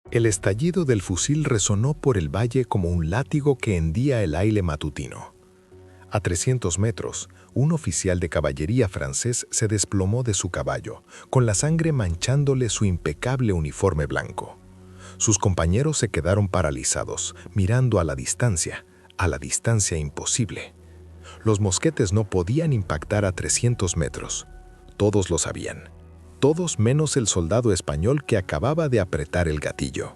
El estallido del fusil resonó por el valle como un látigo que hendía el aire matutino. A 300 metros, un oficial de caballería francés se desplomó de su caballo, con la sangre manchándole su impecable uniforme blanco. Sus compañeros se quedaron paralizados, mirando a la distancia imposible. Los mosquetes no podían impactar a 300 metros. Todos lo sabían. Todos menos el soldado español que acababa de apretar el gatillo.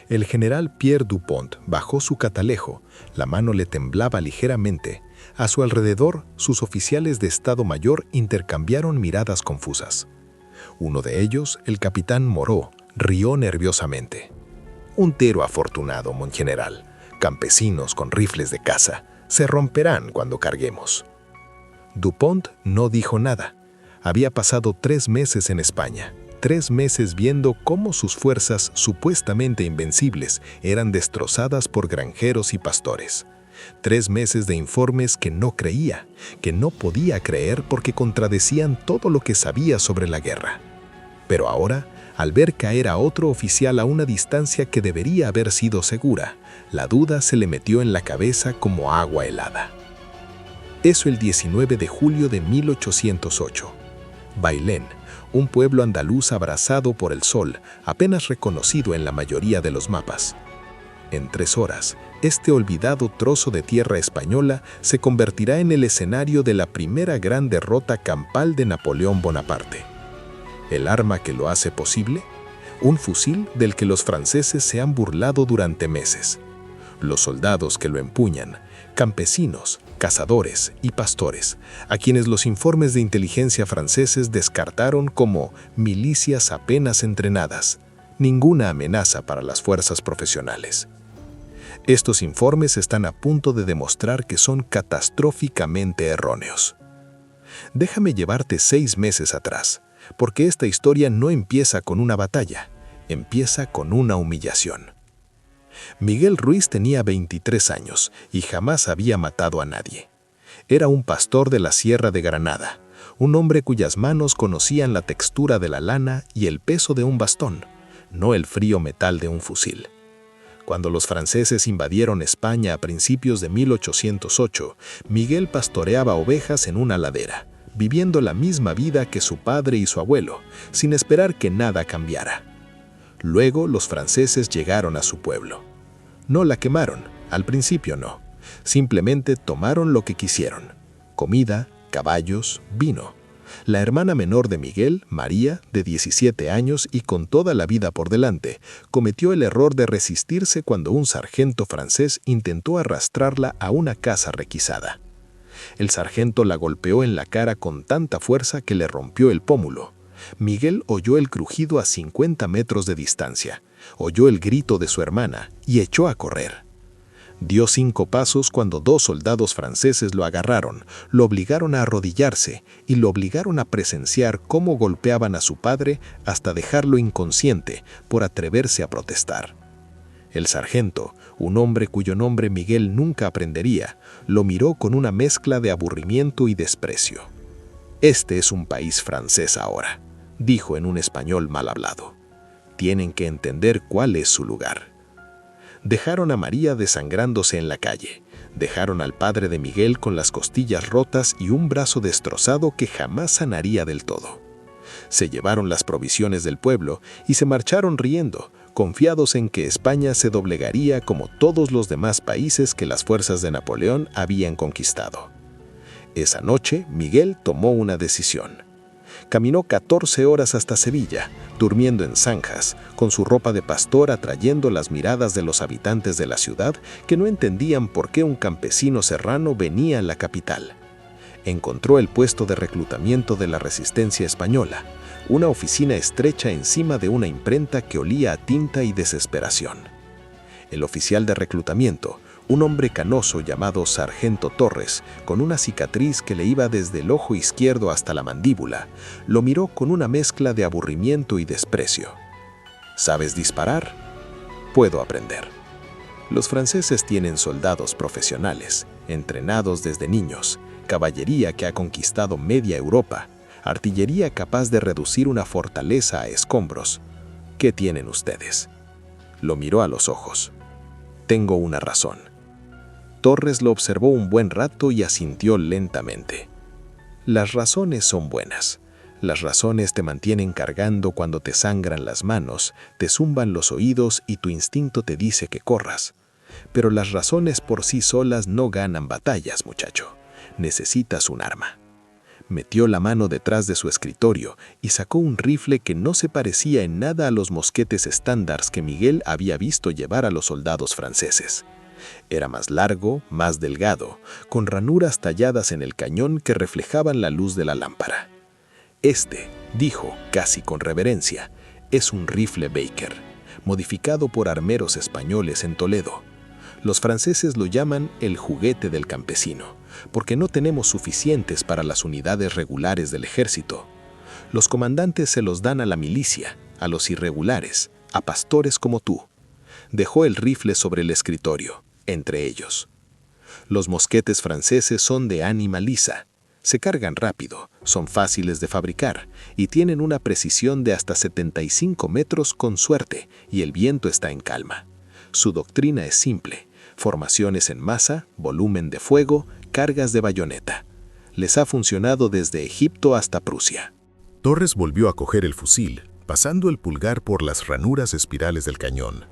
El general Pierre Dupont bajó su catalejo, la mano le temblaba ligeramente. A su alrededor, sus oficiales de Estado Mayor intercambiaron miradas confusas. Uno de ellos, el capitán Moreau, rió nerviosamente. «Un tiro afortunado, mon general. Campesinos con rifles de caza. Se romperán cuando carguemos». Dupont no dijo nada. Había pasado 3 meses en España, 3 meses viendo cómo sus fuerzas supuestamente invencibles eran destrozadas por granjeros y pastores. 3 meses de informes que no creía, que no podía creer porque contradecían todo lo que sabía sobre la guerra. Pero ahora, al ver caer a otro oficial a una distancia que debería haber sido segura, la duda se le metió en la cabeza como agua helada. Eso el 19 de julio de 1808. Bailén, un pueblo andaluz abrasado por el sol, apenas reconocido en la mayoría de los mapas. En 3 horas, este olvidado trozo de tierra española se convertirá en el escenario de la primera gran derrota campal de Napoleón Bonaparte. ¿El arma que lo hace posible? Un fusil del que los franceses se han burlado durante meses. Los soldados que lo empuñan, campesinos, cazadores y pastores, a quienes los informes de inteligencia franceses descartaron como milicias apenas entrenadas, ninguna amenaza para las fuerzas profesionales. Estos informes están a punto de demostrar que son catastróficamente erróneos. Déjame llevarte 6 meses atrás, porque esta historia no empieza con una batalla, empieza con una humillación. Miguel Ruiz tenía 23 años y jamás había matado a nadie. Era un pastor de la Sierra de Granada, un hombre cuyas manos conocían la textura de la lana y el peso de un bastón, no el frío metal de un fusil. Cuando los franceses invadieron España a principios de 1808, Miguel pastoreaba ovejas en una ladera, viviendo la misma vida que su padre y su abuelo, sin esperar que nada cambiara. Luego los franceses llegaron a su pueblo. No la quemaron, al principio no. Simplemente tomaron lo que quisieron: comida, caballos, vino. La hermana menor de Miguel, María, de 17 años y con toda la vida por delante, cometió el error de resistirse cuando un sargento francés intentó arrastrarla a una casa requisada. El sargento la golpeó en la cara con tanta fuerza que le rompió el pómulo. Miguel oyó el crujido a 50 metros de distancia, oyó el grito de su hermana y echó a correr. Dio 5 pasos cuando 2 soldados franceses lo agarraron, lo obligaron a arrodillarse y lo obligaron a presenciar cómo golpeaban a su padre hasta dejarlo inconsciente por atreverse a protestar. El sargento, un hombre cuyo nombre Miguel nunca aprendería, lo miró con una mezcla de aburrimiento y desprecio. «Este es un país francés ahora», dijo en un español mal hablado. «Tienen que entender cuál es su lugar». Dejaron a María desangrándose en la calle. Dejaron al padre de Miguel con las costillas rotas y un brazo destrozado que jamás sanaría del todo. Se llevaron las provisiones del pueblo y se marcharon riendo, confiados en que España se doblegaría como todos los demás países que las fuerzas de Napoleón habían conquistado. Esa noche, Miguel tomó una decisión. Caminó 14 horas hasta Sevilla, durmiendo en zanjas, con su ropa de pastor atrayendo las miradas de los habitantes de la ciudad que no entendían por qué un campesino serrano venía a la capital. Encontró el puesto de reclutamiento de la Resistencia Española, una oficina estrecha encima de una imprenta que olía a tinta y desesperación. El oficial de reclutamiento, un hombre canoso llamado Sargento Torres, con una cicatriz que le iba desde el ojo izquierdo hasta la mandíbula, lo miró con una mezcla de aburrimiento y desprecio. ¿Sabes disparar? Puedo aprender. Los franceses tienen soldados profesionales, entrenados desde niños, caballería que ha conquistado media Europa, artillería capaz de reducir una fortaleza a escombros. ¿Qué tienen ustedes? Lo miró a los ojos. «Tengo una razón». Torres lo observó un buen rato y asintió lentamente. «Las razones son buenas. Las razones te mantienen cargando cuando te sangran las manos, te zumban los oídos y tu instinto te dice que corras. Pero las razones por sí solas no ganan batallas, muchacho. Necesitas un arma». Metió la mano detrás de su escritorio y sacó un rifle que no se parecía en nada a los mosquetes estándares que Miguel había visto llevar a los soldados franceses. Era más largo, más delgado, con ranuras talladas en el cañón que reflejaban la luz de la lámpara. «Este», dijo casi con reverencia, «es un rifle Baker, modificado por armeros españoles en Toledo. Los franceses lo llaman el juguete del campesino, porque no tenemos suficientes para las unidades regulares del ejército. Los comandantes se los dan a la milicia, a los irregulares, a pastores como tú». Dejó el rifle sobre el escritorio, entre ellos. «Los mosquetes franceses son de ánima lisa. Se cargan rápido, son fáciles de fabricar y tienen una precisión de hasta 75 metros con suerte y el viento está en calma. Su doctrina es simple: formaciones en masa, volumen de fuego, cargas de bayoneta. Les ha funcionado desde Egipto hasta Prusia». Torres volvió a coger el fusil, pasando el pulgar por las ranuras espirales del cañón.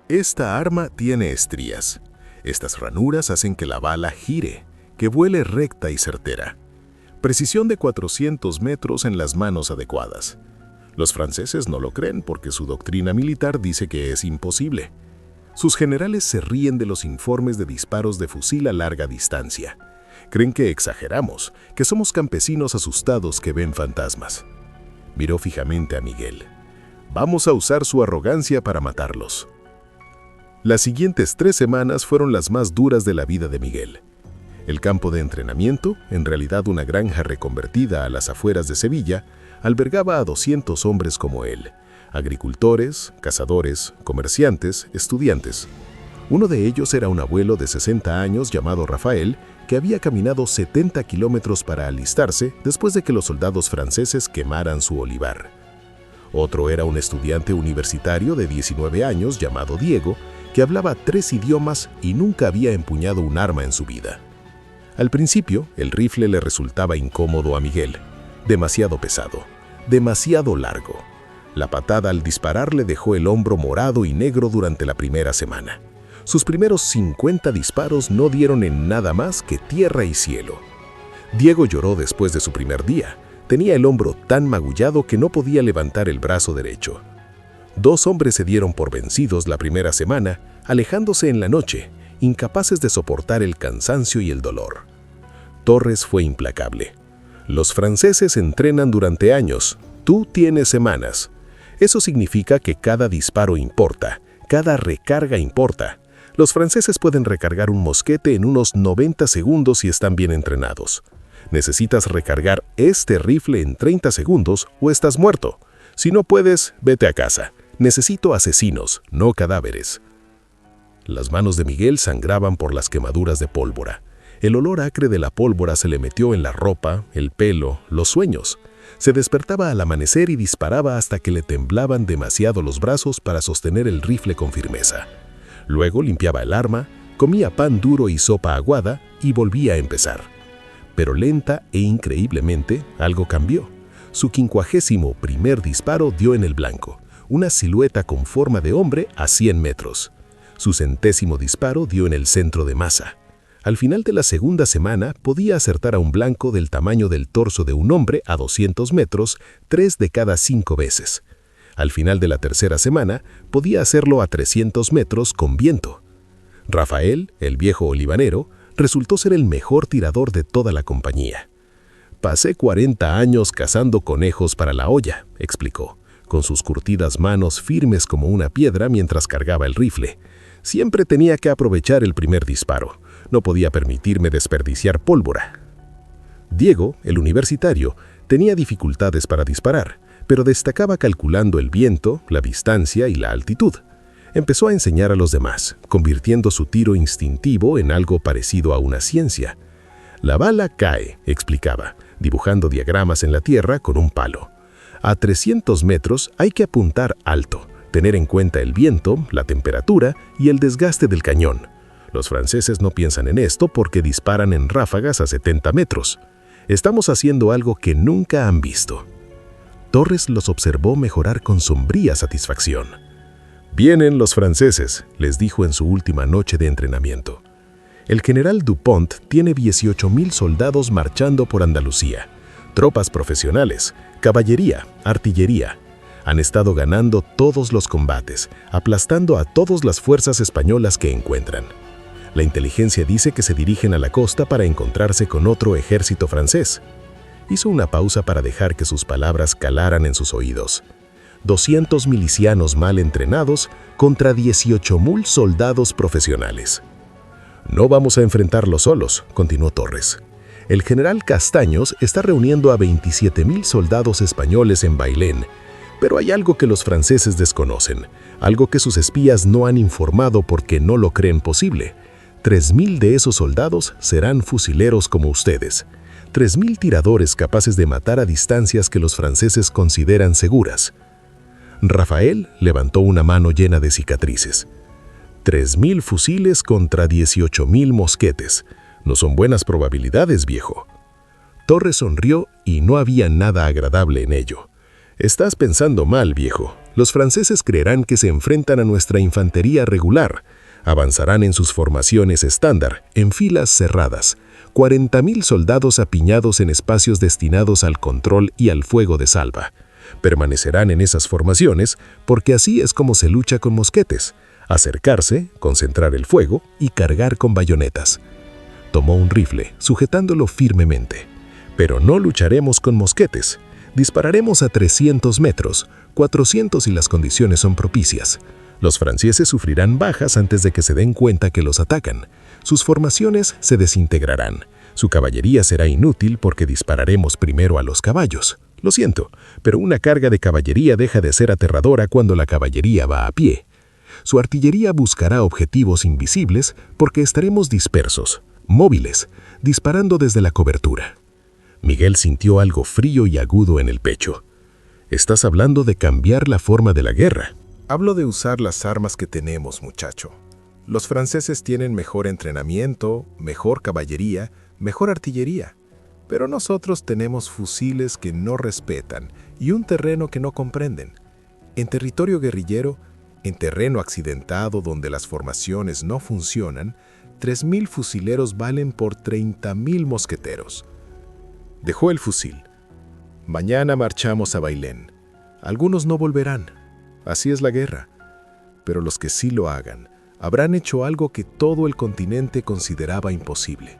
«Esta arma tiene estrías. Estas ranuras hacen que la bala gire, que vuele recta y certera. Precisión de 400 metros en las manos adecuadas. Los franceses no lo creen porque su doctrina militar dice que es imposible. Sus generales se ríen de los informes de disparos de fusil a larga distancia. Creen que exageramos, que somos campesinos asustados que ven fantasmas». Miró fijamente a Miguel. «Vamos a usar su arrogancia para matarlos». Las siguientes 3 semanas fueron las más duras de la vida de Miguel. El campo de entrenamiento, en realidad una granja reconvertida a las afueras de Sevilla, albergaba a 200 hombres como él: agricultores, cazadores, comerciantes, estudiantes. Uno de ellos era un abuelo de 60 años llamado Rafael, que había caminado 70 kilómetros para alistarse después de que los soldados franceses quemaran su olivar. Otro era un estudiante universitario de 19 años llamado Diego, que hablaba 3 idiomas y nunca había empuñado un arma en su vida. Al principio, el rifle le resultaba incómodo a Miguel. Demasiado pesado, demasiado largo. La patada al disparar le dejó el hombro morado y negro durante la primera semana. Sus primeros 50 disparos no dieron en nada más que tierra y cielo. Diego lloró después de su primer día. Tenía el hombro tan magullado que no podía levantar el brazo derecho. 2 hombres se dieron por vencidos la primera semana, alejándose en la noche, incapaces de soportar el cansancio y el dolor. Torres fue implacable. «Los franceses entrenan durante años, tú tienes semanas. Eso significa que cada disparo importa, cada recarga importa. Los franceses pueden recargar un mosquete en unos 90 segundos si están bien entrenados. Necesitas recargar este rifle en 30 segundos o estás muerto. Si no puedes, vete a casa. Necesito asesinos, no cadáveres». Las manos de Miguel sangraban por las quemaduras de pólvora. El olor acre de la pólvora se le metió en la ropa, el pelo, los sueños. Se despertaba al amanecer y disparaba hasta que le temblaban demasiado los brazos para sostener el rifle con firmeza. Luego limpiaba el arma, comía pan duro y sopa aguada y volvía a empezar. Pero lenta e increíblemente, algo cambió. Su 51º disparo dio en el blanco, una silueta con forma de hombre a 100 metros. Su 100º disparo dio en el centro de masa. Al final de la segunda semana podía acertar a un blanco del tamaño del torso de un hombre a 200 metros 3 de cada 5 veces. Al final de la tercera semana podía hacerlo a 300 metros con viento. Rafael, el viejo olivanero, resultó ser el mejor tirador de toda la compañía. «Pasé 40 años cazando conejos para la olla», explicó, con sus curtidas manos firmes como una piedra mientras cargaba el rifle. «Siempre tenía que aprovechar el primer disparo. No podía permitirme desperdiciar pólvora». Diego, el universitario, tenía dificultades para disparar, pero destacaba calculando el viento, la distancia y la altitud. Empezó a enseñar a los demás, convirtiendo su tiro instintivo en algo parecido a una ciencia. «La bala cae», explicaba, dibujando diagramas en la tierra con un palo. «A 300 metros hay que apuntar alto, tener en cuenta el viento, la temperatura y el desgaste del cañón. Los franceses no piensan en esto porque disparan en ráfagas a 70 metros. Estamos haciendo algo que nunca han visto. Torres los observó mejorar con sombría satisfacción. «Vienen los franceses», les dijo en su última noche de entrenamiento. El general Dupont tiene 18,000 soldados marchando por Andalucía. Tropas profesionales, caballería, artillería. Han estado ganando todos los combates, aplastando a todas las fuerzas españolas que encuentran. La inteligencia dice que se dirigen a la costa para encontrarse con otro ejército francés. Hizo una pausa para dejar que sus palabras calaran en sus oídos. 200 milicianos mal entrenados contra 18,000 soldados profesionales. «No vamos a enfrentarlos solos», continuó Torres. «El general Castaños está reuniendo a 27,000 soldados españoles en Bailén, pero hay algo que los franceses desconocen, algo que sus espías no han informado porque no lo creen posible. 3,000 de esos soldados serán fusileros como ustedes. 3,000 tiradores capaces de matar a distancias que los franceses consideran seguras». Rafael levantó una mano llena de cicatrices. 3,000 fusiles contra 18,000 mosquetes. No son buenas probabilidades, viejo. Torres sonrió y no había nada agradable en ello. «Estás pensando mal, viejo. Los franceses creerán que se enfrentan a nuestra infantería regular. Avanzarán en sus formaciones estándar, en filas cerradas. 40,000 soldados apiñados en espacios destinados al control y al fuego de salva. Permanecerán en esas formaciones porque así es como se lucha con mosquetes. Acercarse, concentrar el fuego y cargar con bayonetas». Tomó un rifle, sujetándolo firmemente. «Pero no lucharemos con mosquetes. Dispararemos a 300 metros, 400 si las condiciones son propicias. Los franceses sufrirán bajas antes de que se den cuenta que los atacan. Sus formaciones se desintegrarán. Su caballería será inútil porque dispararemos primero a los caballos. Lo siento, pero una carga de caballería deja de ser aterradora cuando la caballería va a pie. Su artillería buscará objetivos invisibles porque estaremos dispersos, móviles, disparando desde la cobertura». Miguel sintió algo frío y agudo en el pecho. «Estás hablando de cambiar la forma de la guerra». «Hablo de usar las armas que tenemos, muchacho. Los franceses tienen mejor entrenamiento, mejor caballería, mejor artillería. Pero nosotros tenemos fusiles que no respetan y un terreno que no comprenden. En territorio guerrillero, en terreno accidentado donde las formaciones no funcionan, 3,000 fusileros valen por 30,000 mosqueteros». Dejó el fusil. «Mañana marchamos a Bailén. Algunos no volverán. Así es la guerra. Pero los que sí lo hagan, habrán hecho algo que todo el continente consideraba imposible.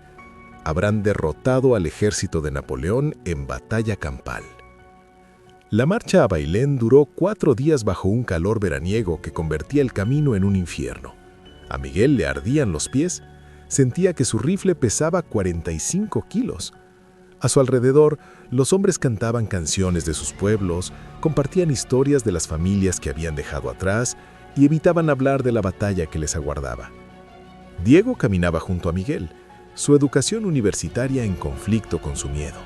Habrán derrotado al ejército de Napoleón en batalla campal». La marcha a Bailén duró 4 días bajo un calor veraniego que convertía el camino en un infierno. A Miguel le ardían los pies. Sentía que su rifle pesaba 45 kilos. A su alrededor, los hombres cantaban canciones de sus pueblos, compartían historias de las familias que habían dejado atrás y evitaban hablar de la batalla que les aguardaba. Diego caminaba junto a Miguel, su educación universitaria en conflicto con su miedo.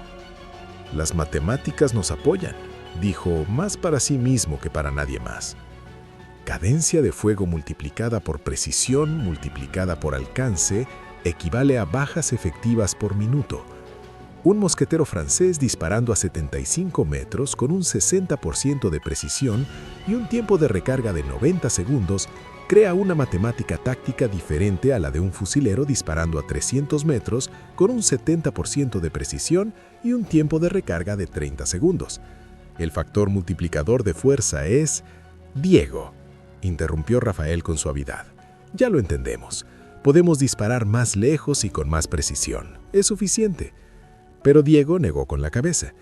«Las matemáticas nos apoyan», dijo, más para sí mismo que para nadie más. Cadencia de fuego multiplicada por precisión multiplicada por alcance equivale a bajas efectivas por minuto. Un mosquetero francés disparando a 75 metros con un 60% de precisión y un tiempo de recarga de 90 segundos crea una matemática táctica diferente a la de un fusilero disparando a 300 metros con un 70% de precisión y un tiempo de recarga de 30 segundos. El factor multiplicador de fuerza es... «Diego», interrumpió Rafael con suavidad. «Ya lo entendemos. Podemos disparar más lejos y con más precisión. Es suficiente». Pero Diego negó con la cabeza.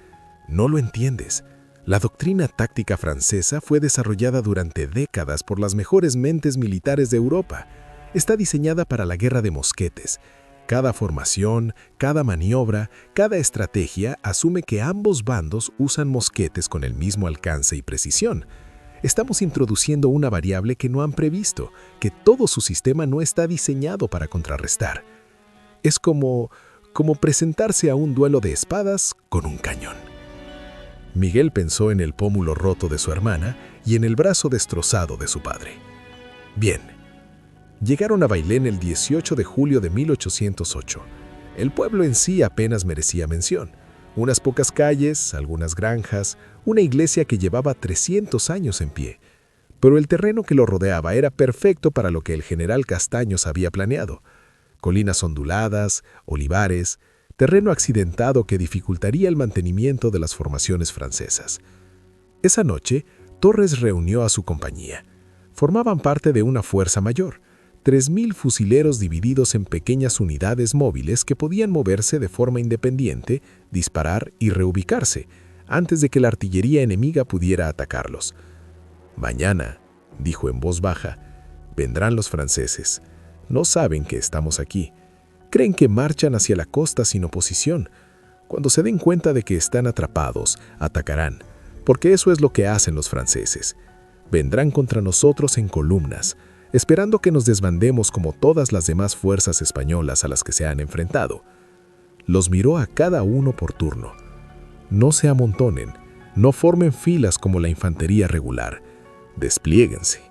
«No lo entiendes. La doctrina táctica francesa fue desarrollada durante décadas por las mejores mentes militares de Europa. Está diseñada para la guerra de mosquetes. Cada formación, cada maniobra, cada estrategia asume que ambos bandos usan mosquetes con el mismo alcance y precisión. Estamos introduciendo una variable que no han previsto, que todo su sistema no está diseñado para contrarrestar. Es como presentarse a un duelo de espadas con un cañón». Miguel pensó en el pómulo roto de su hermana y en el brazo destrozado de su padre. Bien. Llegaron a Bailén el 18 de julio de 1808. El pueblo en sí apenas merecía mención. Unas pocas calles, algunas granjas, una iglesia que llevaba 300 años en pie. Pero el terreno que lo rodeaba era perfecto para lo que el general Castaños había planeado. Colinas onduladas, olivares, terreno accidentado que dificultaría el mantenimiento de las formaciones francesas. Esa noche, Torres reunió a su compañía. Formaban parte de una fuerza mayor, 3.000 fusileros divididos en pequeñas unidades móviles que podían moverse de forma independiente, disparar y reubicarse, antes de que la artillería enemiga pudiera atacarlos. «Mañana», dijo en voz baja, «vendrán los franceses. No saben que estamos aquí. Creen que marchan hacia la costa sin oposición. Cuando se den cuenta de que están atrapados, atacarán, porque eso es lo que hacen los franceses. Vendrán contra nosotros en columnas, esperando que nos desbandemos como todas las demás fuerzas españolas a las que se han enfrentado». Los miró a cada uno por turno. «No se amontonen, no formen filas como la infantería regular. Despliéguense,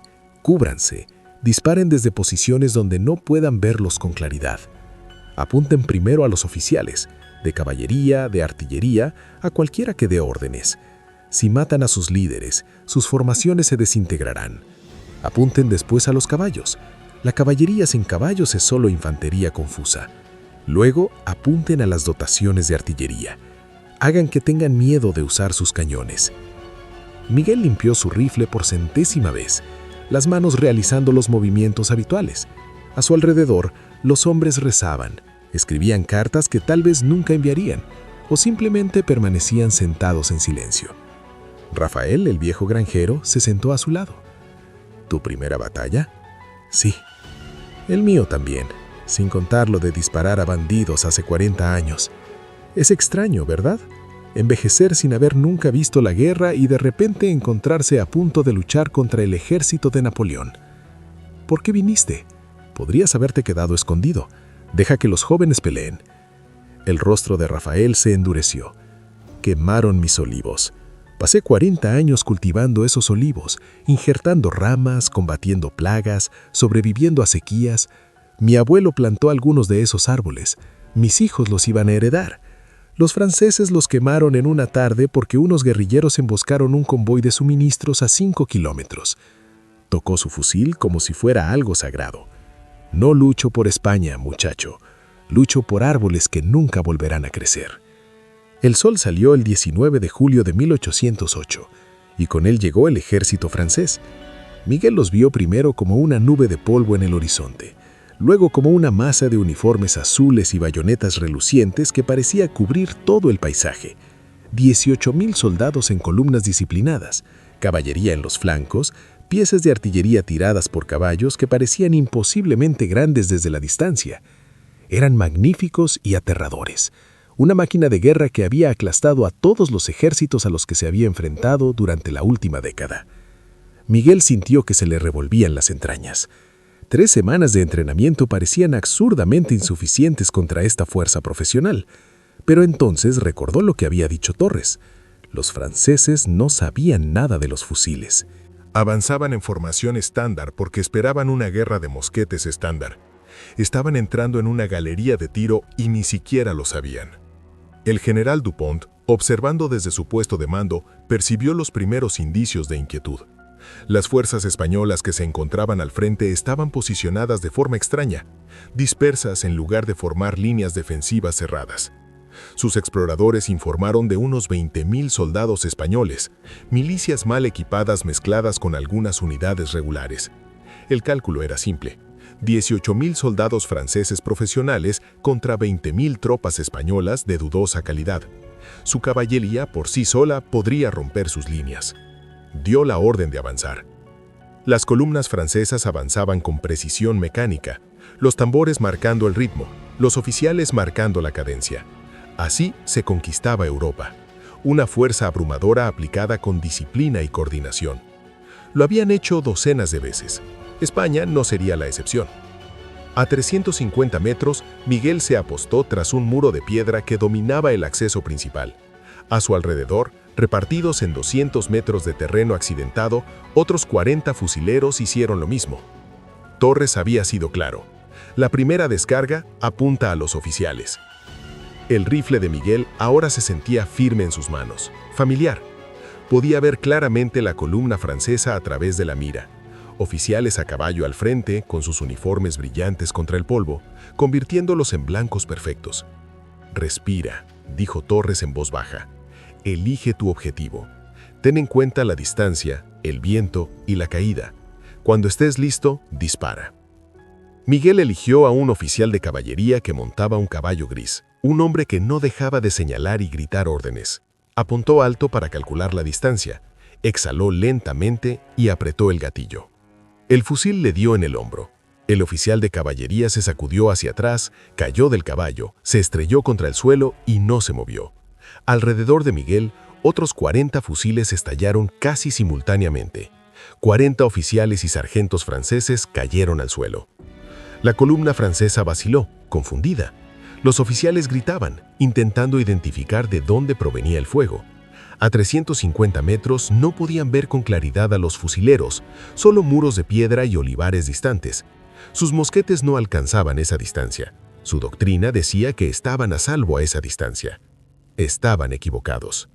cúbranse, disparen desde posiciones donde no puedan verlos con claridad. Apunten primero a los oficiales, de caballería, de artillería, a cualquiera que dé órdenes. Si matan a sus líderes, sus formaciones se desintegrarán. Apunten después a los caballos. La caballería sin caballos es solo infantería confusa. Luego, apunten a las dotaciones de artillería. Hagan que tengan miedo de usar sus cañones». Miguel limpió su rifle por 100ª vez, las manos realizando los movimientos habituales. A su alrededor, los hombres rezaban, escribían cartas que tal vez nunca enviarían, o simplemente permanecían sentados en silencio. Rafael, el viejo granjero, se sentó a su lado. «¿Tu primera batalla?» «Sí». «El mío también, sin contar lo de disparar a bandidos hace 40 años. Es extraño, ¿verdad? Envejecer sin haber nunca visto la guerra y de repente encontrarse a punto de luchar contra el ejército de Napoleón. ¿Por qué viniste? Podrías haberte quedado escondido. Deja que los jóvenes peleen». El rostro de Rafael se endureció. «Quemaron mis olivos. Pasé 40 años cultivando esos olivos, injertando ramas, combatiendo plagas, sobreviviendo a sequías. Mi abuelo plantó algunos de esos árboles. Mis hijos los iban a heredar. Los franceses los quemaron en una tarde porque unos guerrilleros emboscaron un convoy de suministros a 5 kilómetros. Tocó su fusil como si fuera algo sagrado. No lucho por España, muchacho. Lucho por árboles que nunca volverán a crecer». El sol salió el 19 de julio de 1808, y con él llegó el ejército francés. Miguel los vio primero como una nube de polvo en el horizonte, luego como una masa de uniformes azules y bayonetas relucientes que parecía cubrir todo el paisaje. 18.000 soldados en columnas disciplinadas, caballería en los flancos, piezas de artillería tiradas por caballos que parecían imposiblemente grandes desde la distancia. Eran magníficos y aterradores. Una máquina de guerra que había aplastado a todos los ejércitos a los que se había enfrentado durante la última década. Miguel sintió que se le revolvían las entrañas. 3 semanas de entrenamiento parecían absurdamente insuficientes contra esta fuerza profesional, pero entonces recordó lo que había dicho Torres. Los franceses no sabían nada de los fusiles. Avanzaban en formación estándar porque esperaban una guerra de mosquetes estándar. Estaban entrando en una galería de tiro y ni siquiera lo sabían. El general Dupont, observando desde su puesto de mando, percibió los primeros indicios de inquietud. Las fuerzas españolas que se encontraban al frente estaban posicionadas de forma extraña, dispersas en lugar de formar líneas defensivas cerradas. Sus exploradores informaron de unos 20.000 soldados españoles, milicias mal equipadas mezcladas con algunas unidades regulares. El cálculo era simple: 18.000 soldados franceses profesionales contra 20.000 tropas españolas de dudosa calidad. Su caballería por sí sola podría romper sus líneas. Dio la orden de avanzar. Las columnas francesas avanzaban con precisión mecánica, los tambores marcando el ritmo, los oficiales marcando la cadencia. Así se conquistaba Europa, una fuerza abrumadora aplicada con disciplina y coordinación. Lo habían hecho docenas de veces. España no sería la excepción. A 350 metros, Miguel se apostó tras un muro de piedra que dominaba el acceso principal. A su alrededor, Repartidos en 200 metros de terreno accidentado, otros 40 fusileros hicieron lo mismo. Torres había sido claro. La primera descarga apunta a los oficiales. El rifle de Miguel ahora se sentía firme en sus manos, familiar. Podía ver claramente la columna francesa a través de la mira. Oficiales a caballo al frente, con sus uniformes brillantes contra el polvo, convirtiéndolos en blancos perfectos. «Respira», dijo Torres en voz baja. «Elige tu objetivo. Ten en cuenta la distancia, el viento y la caída. Cuando estés listo, dispara». Miguel eligió a un oficial de caballería que montaba un caballo gris, un hombre que no dejaba de señalar y gritar órdenes. Apuntó alto para calcular la distancia, exhaló lentamente y apretó el gatillo. El fusil le dio en el hombro. El oficial de caballería se sacudió hacia atrás, cayó del caballo, se estrelló contra el suelo y no se movió. Alrededor de Miguel, otros 40 fusiles estallaron casi simultáneamente. 40 oficiales y sargentos franceses cayeron al suelo. La columna francesa vaciló, confundida. Los oficiales gritaban, intentando identificar de dónde provenía el fuego. A 350 metros no podían ver con claridad a los fusileros, solo muros de piedra y olivares distantes. Sus mosquetes no alcanzaban esa distancia. Su doctrina decía que estaban a salvo a esa distancia. Estaban equivocados.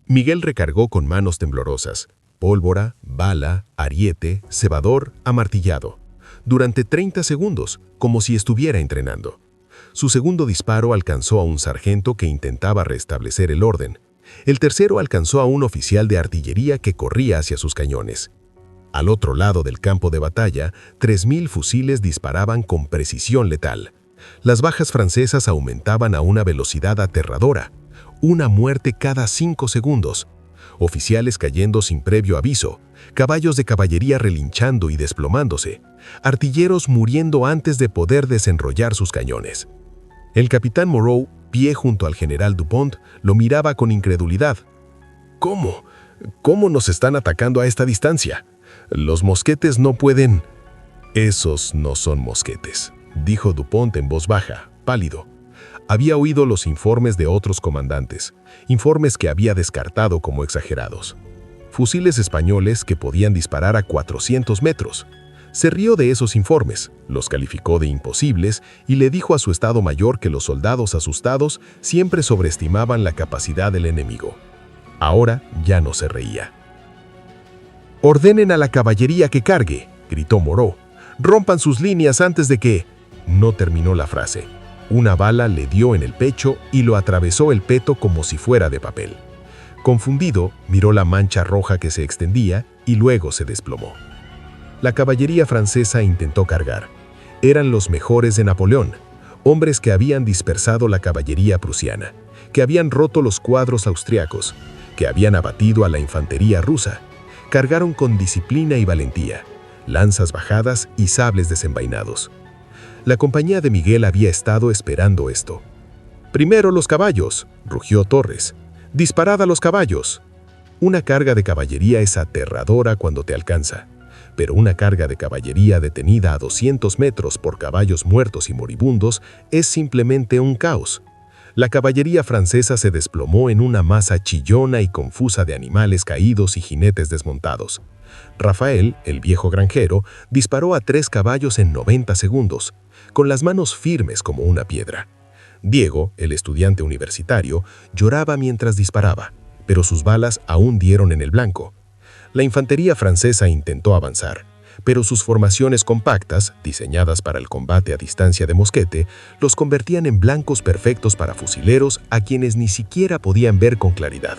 Miguel recargó con manos temblorosas, pólvora, bala, ariete, cebador, amartillado. Durante 30 segundos, como si estuviera entrenando. Su segundo disparo alcanzó a un sargento que intentaba restablecer el orden. El tercero alcanzó a un oficial de artillería que corría hacia sus cañones. Al otro lado del campo de batalla, 3.000 fusiles disparaban con precisión letal. Las bajas francesas aumentaban a una velocidad aterradora. Una muerte cada 5 segundos. Oficiales cayendo sin previo aviso, caballos de caballería relinchando y desplomándose, artilleros muriendo antes de poder desenrollar sus cañones. El capitán Moreau, pie junto al general Dupont, lo miraba con incredulidad. «¿Cómo? ¿Cómo nos están atacando a esta distancia? Los mosquetes no pueden...» «Esos no son mosquetes», dijo Dupont en voz baja, pálido. Había oído los informes de otros comandantes, informes que había descartado como exagerados. Fusiles españoles que podían disparar a 400 metros. Se rió de esos informes, los calificó de imposibles y le dijo a su Estado Mayor que los soldados asustados siempre sobreestimaban la capacidad del enemigo. Ahora ya no se reía. «Ordenen a la caballería que cargue», gritó Moreau. «Rompan sus líneas antes de que...» No terminó la frase. Una bala le dio en el pecho y lo atravesó el peto como si fuera de papel. Confundido, miró la mancha roja que se extendía y luego se desplomó. La caballería francesa intentó cargar. Eran los mejores de Napoleón, hombres que habían dispersado la caballería prusiana, que habían roto los cuadros austriacos, que habían abatido a la infantería rusa. Cargaron con disciplina y valentía, lanzas bajadas y sables desenvainados. La compañía de Miguel había estado esperando esto. «Primero los caballos», rugió Torres. «Disparad a los caballos». Una carga de caballería es aterradora cuando te alcanza, pero una carga de caballería detenida a 200 metros por caballos muertos y moribundos es simplemente un caos. La caballería francesa se desplomó en una masa chillona y confusa de animales caídos y jinetes desmontados. Rafael, el viejo granjero, disparó a 3 caballos en 90 segundos, con las manos firmes como una piedra. Diego, el estudiante universitario, lloraba mientras disparaba, pero sus balas aún dieron en el blanco. La infantería francesa intentó avanzar, pero sus formaciones compactas, diseñadas para el combate a distancia de mosquete, los convertían en blancos perfectos para fusileros a quienes ni siquiera podían ver con claridad.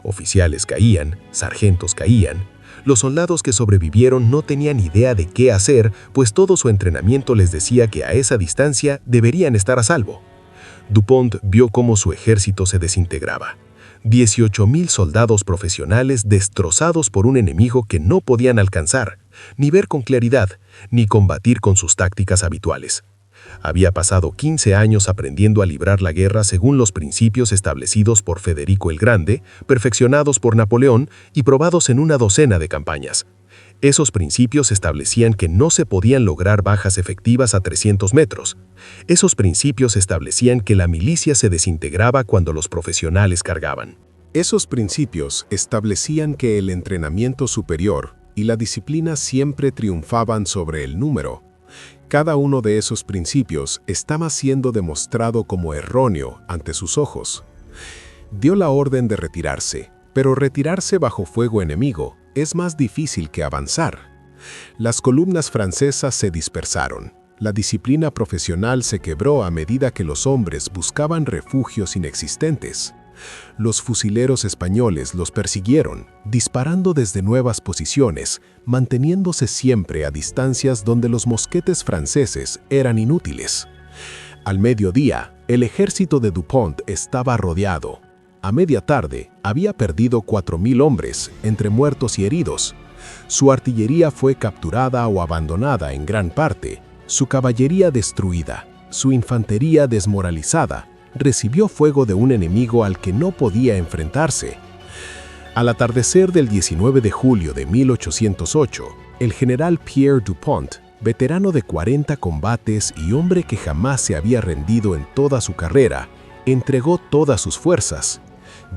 Oficiales caían, sargentos caían. Los soldados que sobrevivieron no tenían idea de qué hacer, pues todo su entrenamiento les decía que a esa distancia deberían estar a salvo. Dupont vio cómo su ejército se desintegraba. 18.000 soldados profesionales destrozados por un enemigo que no podían alcanzar, ni ver con claridad, ni combatir con sus tácticas habituales. Había pasado 15 años aprendiendo a librar la guerra según los principios establecidos por Federico el Grande, perfeccionados por Napoleón y probados en una docena de campañas. Esos principios establecían que no se podían lograr bajas efectivas a 300 metros. Esos principios establecían que la milicia se desintegraba cuando los profesionales cargaban. Esos principios establecían que el entrenamiento superior y la disciplina siempre triunfaban sobre el número. Cada uno de esos principios estaba siendo demostrado como erróneo ante sus ojos. Dio la orden de retirarse, pero retirarse bajo fuego enemigo es más difícil que avanzar. Las columnas francesas se dispersaron. La disciplina profesional se quebró a medida que los hombres buscaban refugios inexistentes. Los fusileros españoles los persiguieron, disparando desde nuevas posiciones, manteniéndose siempre a distancias donde los mosquetes franceses eran inútiles. Al mediodía, el ejército de Dupont estaba rodeado. A media tarde, había perdido 4.000 hombres, entre muertos y heridos. Su artillería fue capturada o abandonada en gran parte, su caballería destruida, su infantería desmoralizada, recibió fuego de un enemigo al que no podía enfrentarse. Al atardecer del 19 de julio de 1808, el general Pierre Dupont, veterano de 40 combates y hombre que jamás se había rendido en toda su carrera, entregó todas sus fuerzas.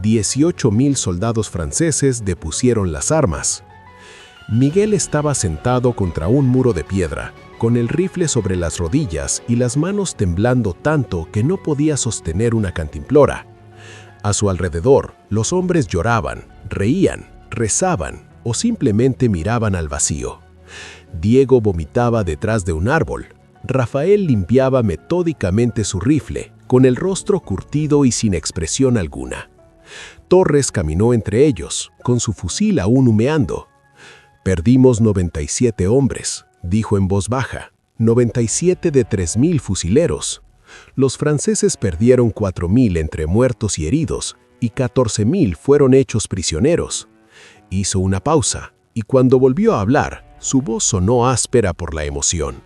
18.000 soldados franceses depusieron las armas. Miguel estaba sentado contra un muro de piedra, con el rifle sobre las rodillas y las manos temblando tanto que no podía sostener una cantimplora. A su alrededor, los hombres lloraban, reían, rezaban o simplemente miraban al vacío. Diego vomitaba detrás de un árbol. Rafael limpiaba metódicamente su rifle, con el rostro curtido y sin expresión alguna. Torres caminó entre ellos, con su fusil aún humeando. «Perdimos 97 hombres», dijo en voz baja, 97 de 3.000 fusileros. Los franceses perdieron 4.000 entre muertos y heridos, y 14.000 fueron hechos prisioneros. Hizo una pausa, y cuando volvió a hablar, su voz sonó áspera por la emoción.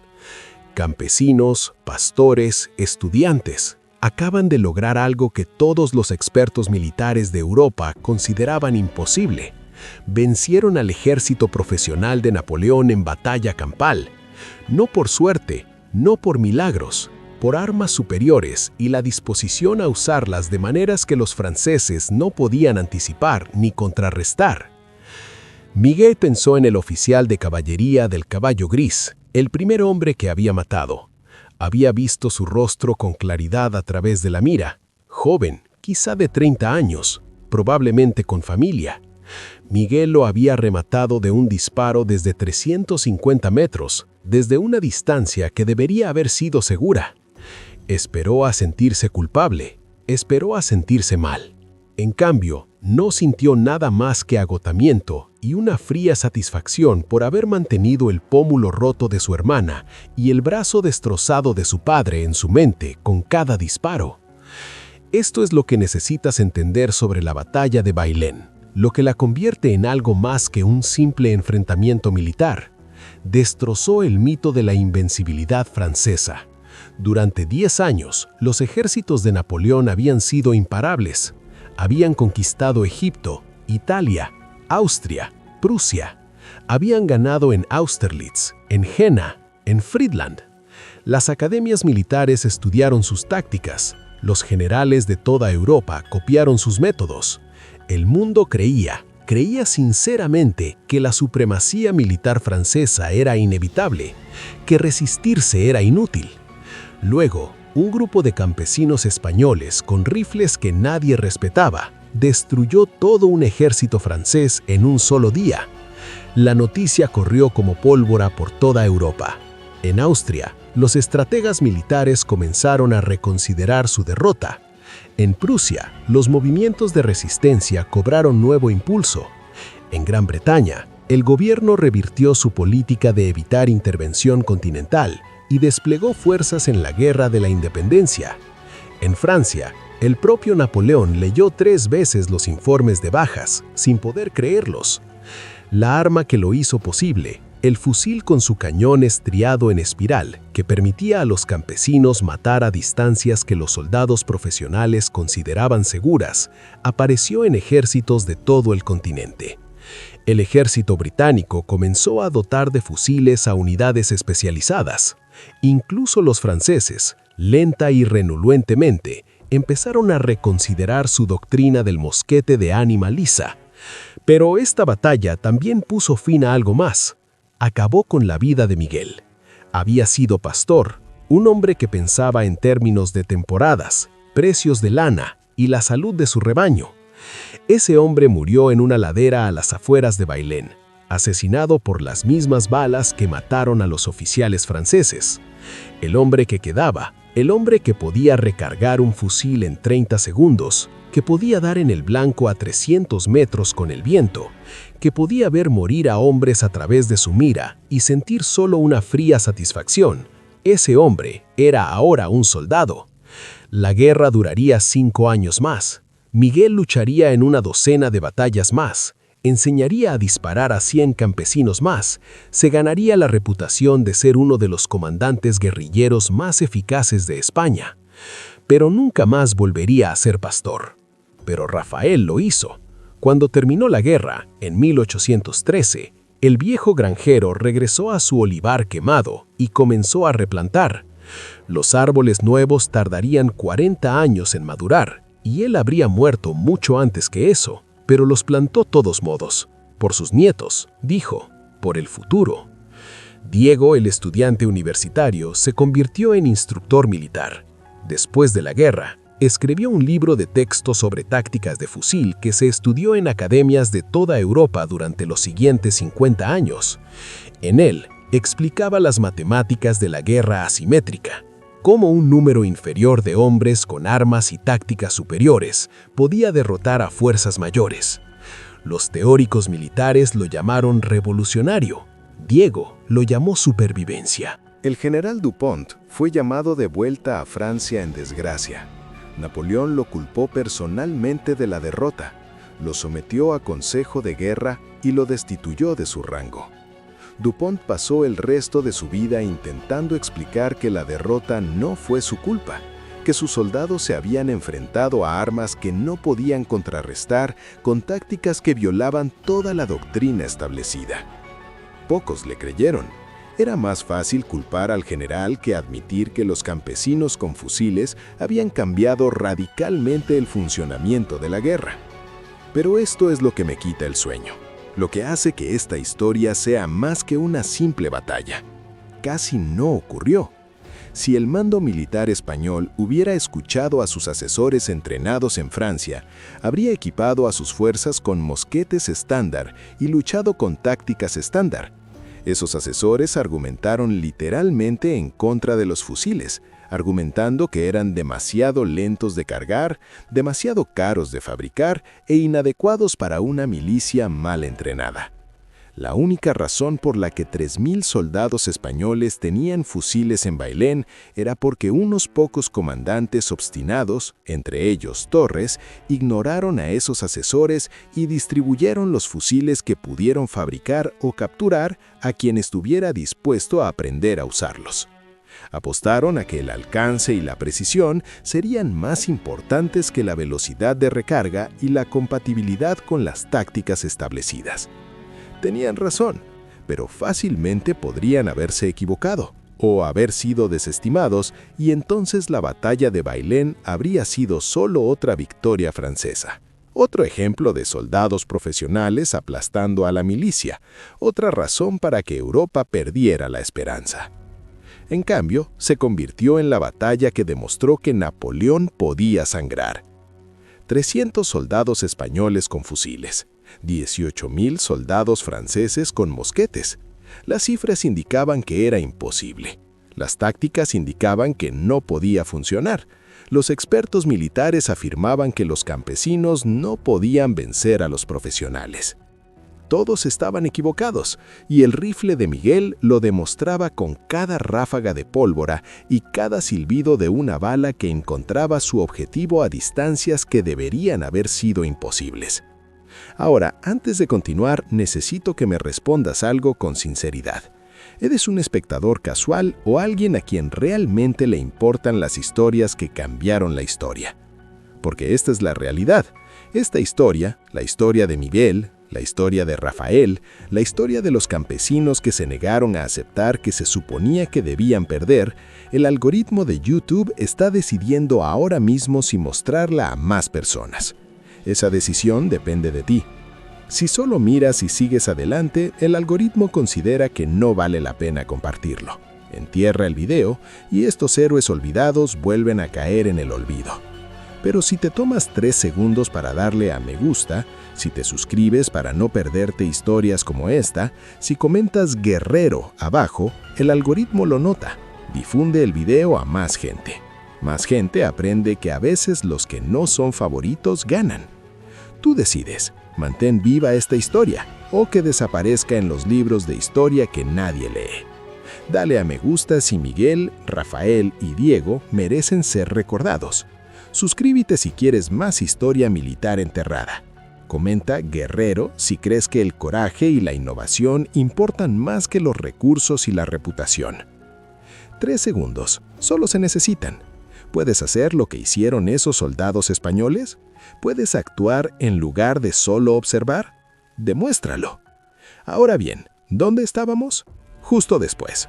Campesinos, pastores, estudiantes, acaban de lograr algo que todos los expertos militares de Europa consideraban imposible. Vencieron al ejército profesional de Napoleón en batalla campal. No por suerte, no por milagros, por armas superiores y la disposición a usarlas de maneras que los franceses no podían anticipar ni contrarrestar. Miguel pensó en el oficial de caballería del caballo gris, el primer hombre que había matado. Había visto su rostro con claridad a través de la mira, joven, quizá de 30 años, probablemente con familia. Miguel lo había rematado de un disparo desde 350 metros, desde una distancia que debería haber sido segura. Esperó a sentirse culpable, esperó a sentirse mal. En cambio, no sintió nada más que agotamiento y una fría satisfacción por haber mantenido el pómulo roto de su hermana y el brazo destrozado de su padre en su mente con cada disparo. Esto es lo que necesitas entender sobre la batalla de Bailén, lo que la convierte en algo más que un simple enfrentamiento militar. Destrozó el mito de la invencibilidad francesa. Durante 10 años, los ejércitos de Napoleón habían sido imparables. Habían conquistado Egipto, Italia, Austria, Prusia. Habían ganado en Austerlitz, en Jena, en Friedland. Las academias militares estudiaron sus tácticas. Los generales de toda Europa copiaron sus métodos. El mundo creía sinceramente que la supremacía militar francesa era inevitable, que resistirse era inútil. Luego, un grupo de campesinos españoles con rifles que nadie respetaba destruyó todo un ejército francés en un solo día. La noticia corrió como pólvora por toda Europa. En Austria, los estrategas militares comenzaron a reconsiderar su derrota. En Prusia, los movimientos de resistencia cobraron nuevo impulso. En Gran Bretaña, el gobierno revirtió su política de evitar intervención continental y desplegó fuerzas en la Guerra de la Independencia. En Francia, el propio Napoleón leyó 3 veces los informes de bajas, sin poder creerlos. La arma que lo hizo posible, el fusil con su cañón estriado en espiral, que permitía a los campesinos matar a distancias que los soldados profesionales consideraban seguras, apareció en ejércitos de todo el continente. El ejército británico comenzó a dotar de fusiles a unidades especializadas. Incluso los franceses, lenta y renuentemente, empezaron a reconsiderar su doctrina del mosquete de ánima lisa. Pero esta batalla también puso fin a algo más. Acabó con la vida de Miguel. Había sido pastor, un hombre que pensaba en términos de temporadas, precios de lana y la salud de su rebaño. Ese hombre murió en una ladera a las afueras de Bailén, asesinado por las mismas balas que mataron a los oficiales franceses. El hombre que quedaba, el hombre que podía recargar un fusil en 30 segundos, que podía dar en el blanco a 300 metros con el viento, que podía ver morir a hombres a través de su mira y sentir solo una fría satisfacción. Ese hombre era ahora un soldado. La guerra duraría 5 años más. Miguel lucharía en una docena de batallas más, enseñaría a disparar a 100 campesinos más, se ganaría la reputación de ser uno de los comandantes guerrilleros más eficaces de España. Pero nunca más volvería a ser pastor. Pero Rafael lo hizo. Cuando terminó la guerra, en 1813, el viejo granjero regresó a su olivar quemado y comenzó a replantar. Los árboles nuevos tardarían 40 años en madurar, y él habría muerto mucho antes que eso, pero los plantó todos modos. Por sus nietos, dijo, por el futuro. Diego, el estudiante universitario, se convirtió en instructor militar. Después de la guerra, escribió un libro de texto sobre tácticas de fusil que se estudió en academias de toda Europa durante los siguientes 50 años. En él, explicaba las matemáticas de la guerra asimétrica, cómo un número inferior de hombres con armas y tácticas superiores podía derrotar a fuerzas mayores. Los teóricos militares lo llamaron revolucionario. Diego lo llamó supervivencia. El general Dupont fue llamado de vuelta a Francia en desgracia. Napoleón lo culpó personalmente de la derrota, lo sometió a consejo de guerra y lo destituyó de su rango. Dupont pasó el resto de su vida intentando explicar que la derrota no fue su culpa, que sus soldados se habían enfrentado a armas que no podían contrarrestar con tácticas que violaban toda la doctrina establecida. Pocos le creyeron. Era más fácil culpar al general que admitir que los campesinos con fusiles habían cambiado radicalmente el funcionamiento de la guerra. Pero esto es lo que me quita el sueño, lo que hace que esta historia sea más que una simple batalla. Casi no ocurrió. Si el mando militar español hubiera escuchado a sus asesores entrenados en Francia, habría equipado a sus fuerzas con mosquetes estándar y luchado con tácticas estándar. Esos asesores argumentaron literalmente en contra de los fusiles, argumentando que eran demasiado lentos de cargar, demasiado caros de fabricar e inadecuados para una milicia mal entrenada. La única razón por la que 3.000 soldados españoles tenían fusiles en Bailén era porque unos pocos comandantes obstinados, entre ellos Torres, ignoraron a esos asesores y distribuyeron los fusiles que pudieron fabricar o capturar a quien estuviera dispuesto a aprender a usarlos. Apostaron a que el alcance y la precisión serían más importantes que la velocidad de recarga y la compatibilidad con las tácticas establecidas. Tenían razón, pero fácilmente podrían haberse equivocado o haber sido desestimados, y entonces la batalla de Bailén habría sido solo otra victoria francesa. Otro ejemplo de soldados profesionales aplastando a la milicia, otra razón para que Europa perdiera la esperanza. En cambio, se convirtió en la batalla que demostró que Napoleón podía sangrar. 300 soldados españoles con fusiles. 18.000 soldados franceses con mosquetes. Las cifras indicaban que era imposible. Las tácticas indicaban que no podía funcionar. Los expertos militares afirmaban que los campesinos no podían vencer a los profesionales. Todos estaban equivocados, y el rifle de Miguel lo demostraba con cada ráfaga de pólvora y cada silbido de una bala que encontraba su objetivo a distancias que deberían haber sido imposibles. Ahora, antes de continuar, necesito que me respondas algo con sinceridad. ¿Eres un espectador casual o alguien a quien realmente le importan las historias que cambiaron la historia? Porque esta es la realidad. Esta historia, la historia de Miguel, la historia de Rafael, la historia de los campesinos que se negaron a aceptar que se suponía que debían perder, el algoritmo de YouTube está decidiendo ahora mismo si mostrarla a más personas. Esa decisión depende de ti. Si solo miras y sigues adelante, el algoritmo considera que no vale la pena compartirlo. Entierra el video y estos héroes olvidados vuelven a caer en el olvido. Pero si te tomas 3 segundos para darle a me gusta, si te suscribes para no perderte historias como esta, si comentas Guerrero abajo, el algoritmo lo nota. Difunde el video a más gente. Más gente aprende que a veces los que no son favoritos ganan. Tú decides, mantén viva esta historia o que desaparezca en los libros de historia que nadie lee. Dale a me gusta si Miguel, Rafael y Diego merecen ser recordados. Suscríbete si quieres más historia militar enterrada. Comenta Guerrero si crees que el coraje y la innovación importan más que los recursos y la reputación. 3 segundos, solo se necesitan. ¿Puedes hacer lo que hicieron esos soldados españoles? ¿Puedes actuar en lugar de solo observar? Demuéstralo. Ahora bien, ¿dónde estábamos? Justo después.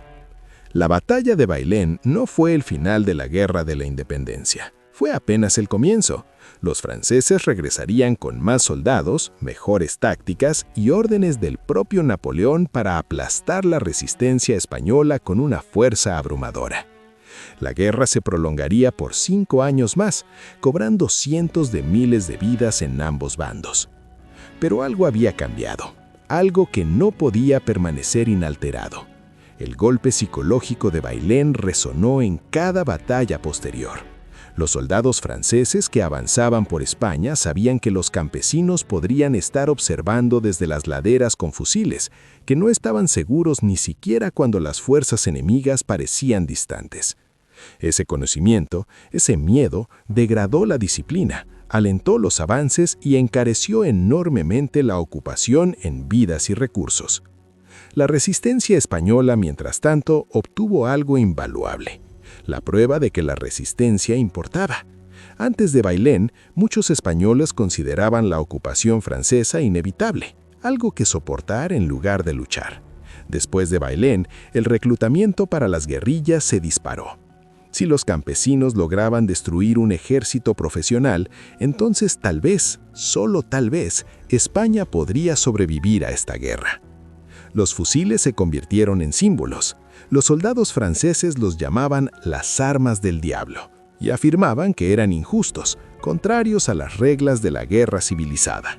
La batalla de Bailén no fue el final de la Guerra de la Independencia. Fue apenas el comienzo. Los franceses regresarían con más soldados, mejores tácticas y órdenes del propio Napoleón para aplastar la resistencia española con una fuerza abrumadora. La guerra se prolongaría por 5 años más, cobrando cientos de miles de vidas en ambos bandos. Pero algo había cambiado, algo que no podía permanecer inalterado. El golpe psicológico de Bailén resonó en cada batalla posterior. Los soldados franceses que avanzaban por España sabían que los campesinos podrían estar observando desde las laderas con fusiles, que no estaban seguros ni siquiera cuando las fuerzas enemigas parecían distantes. Ese conocimiento, ese miedo, degradó la disciplina, alentó los avances y encareció enormemente la ocupación en vidas y recursos. La resistencia española, mientras tanto, obtuvo algo invaluable. La prueba de que la resistencia importaba. Antes de Bailén, muchos españoles consideraban la ocupación francesa inevitable, algo que soportar en lugar de luchar. Después de Bailén, el reclutamiento para las guerrillas se disparó. Si los campesinos lograban destruir un ejército profesional, entonces tal vez, solo tal vez, España podría sobrevivir a esta guerra. Los fusiles se convirtieron en símbolos. Los soldados franceses los llamaban las armas del diablo y afirmaban que eran injustos, contrarios a las reglas de la guerra civilizada.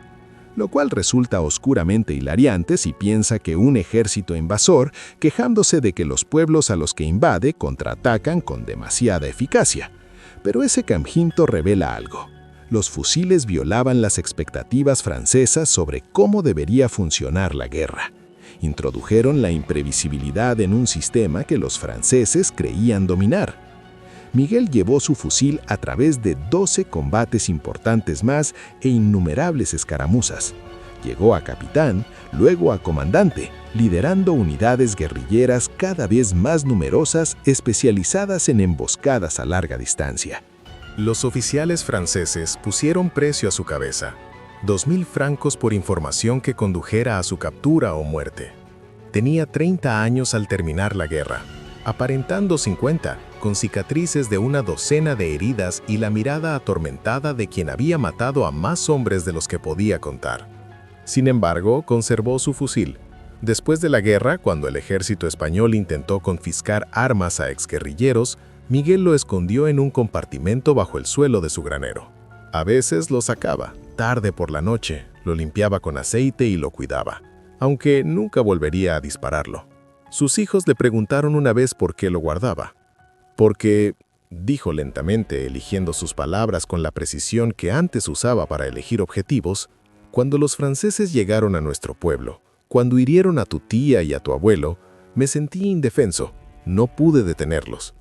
Lo cual resulta oscuramente hilariante si piensa que un ejército invasor, quejándose de que los pueblos a los que invade contraatacan con demasiada eficacia. Pero ese camjinto revela algo. Los fusiles violaban las expectativas francesas sobre cómo debería funcionar la guerra. Introdujeron la imprevisibilidad en un sistema que los franceses creían dominar. Miguel llevó su fusil a través de 12 combates importantes más e innumerables escaramuzas. Llegó a capitán, luego a comandante, liderando unidades guerrilleras cada vez más numerosas especializadas en emboscadas a larga distancia. Los oficiales franceses pusieron precio a su cabeza. 2.000 francos por información que condujera a su captura o muerte. Tenía 30 años al terminar la guerra, aparentando 50, con cicatrices de una docena de heridas y la mirada atormentada de quien había matado a más hombres de los que podía contar. Sin embargo, conservó su fusil. Después de la guerra, cuando el ejército español intentó confiscar armas a exguerrilleros, Miguel lo escondió en un compartimento bajo el suelo de su granero. A veces lo sacaba, tarde por la noche, lo limpiaba con aceite y lo cuidaba, aunque nunca volvería a dispararlo. Sus hijos le preguntaron una vez por qué lo guardaba. Porque, dijo lentamente, eligiendo sus palabras con la precisión que antes usaba para elegir objetivos, cuando los franceses llegaron a nuestro pueblo, cuando hirieron a tu tía y a tu abuelo, me sentí indefenso, no pude detenerlos.